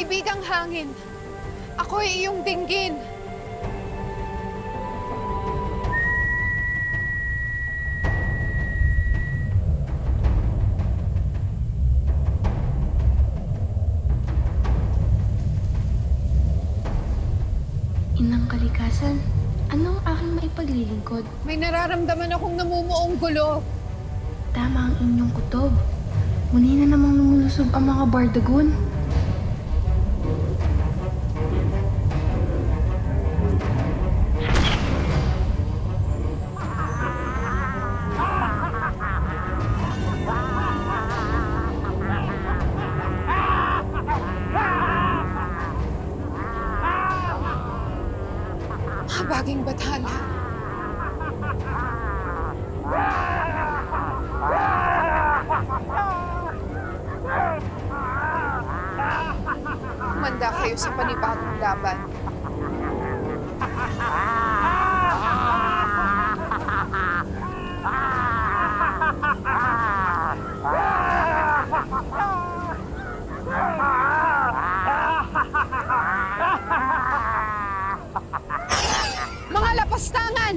Kaibigang hangin, ako ay iyong dinggin. Inang kalikasan, ano ang aking maipaglilingkod? May nararamdaman akong namumuong gulo. Tama ang inyong kutob. Muli na namang lumulusob ang mga Bardagon. Baging bathala. Manda kayo sa panibagong laban. Mga lapastangan!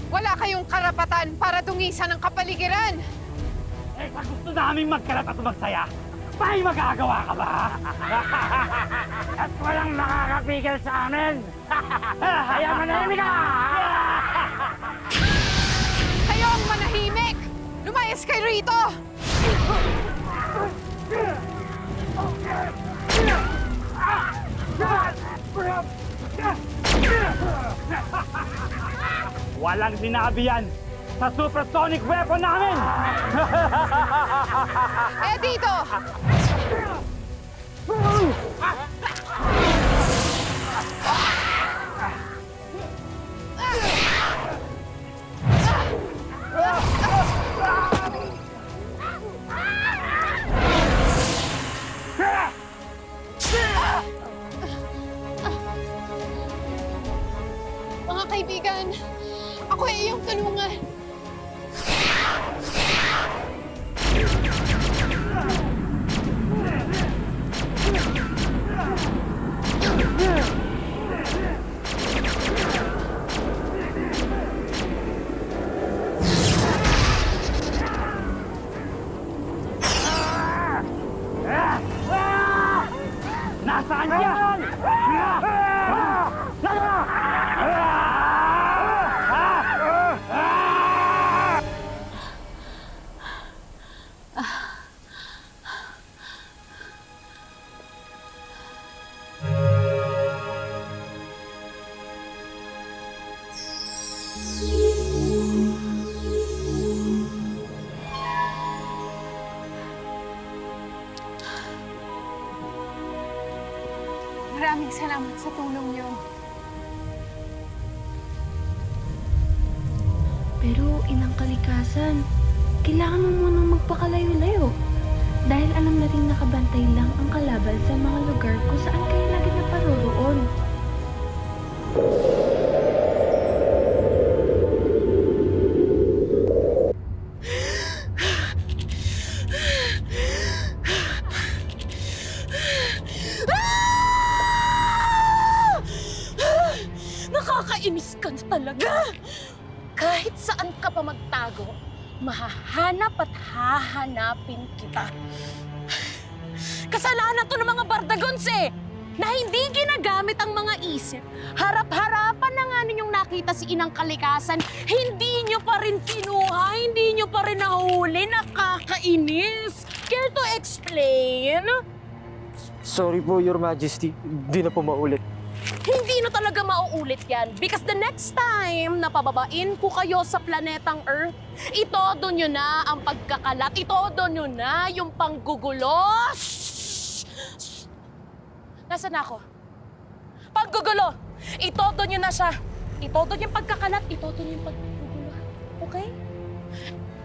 Wala kayong karapatan para dungisan ang kapaligiran! Eh, sa gusto namin magkalat at magsaya, may magagawa ka ba? At walang makakapigil sa amin! Kaya manahimik ka! Kayo ang manahimik! Lumayas kayo rito! Walang sinabi yan sa supersonic weapon namin! Eh dito! Mga kaibigan, ako ay iyong tulungan. Nasaan yan? Maraming salamat sa tulong niyo. Pero inang kalikasan, kailangan mo munang magpakalayo-layo. Dahil alam nating nakabantay lang ang kalaban sa mga lugar kung saan kayo lagi naparoroon. Nakakainis ka talaga! Kahit saan ka pa magtago, mahahanap at hahanapin kita. Kasalanan to ng mga Bardagons na hindi ginagamit ang mga isip. Harap-harapan na nga ninyong nakita si Inang Kalikasan, hindi nyo pa rin kinuha, hindi nyo pa rin nahuli. Nakakainis! Care to explain? Sorry po, Your Majesty. Di na po maulit. Hindi na talaga mauulit yan because the next time na pababain ko kayo sa planetang Earth, itodo nyo na ang pagkakalat, itodo nyo na yung panggugulo. Shhh! Shhh! Nasaan ako? Panggugulo! Itodo nyo na siya. Itodo nyo yung pagkakalat, itodo nyo yung panggugulo. Okay?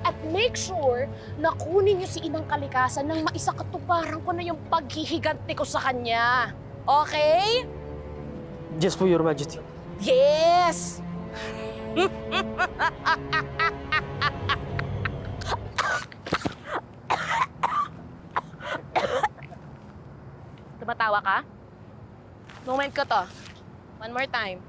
At make sure na kunin nyo si Inang Kalikasan nang maisakatuparan ko na yung paghihiganti ko sa kanya. Okay? Yes po, Your Majesty. Yes! Tumatawa ka? Moment ko to. One more time.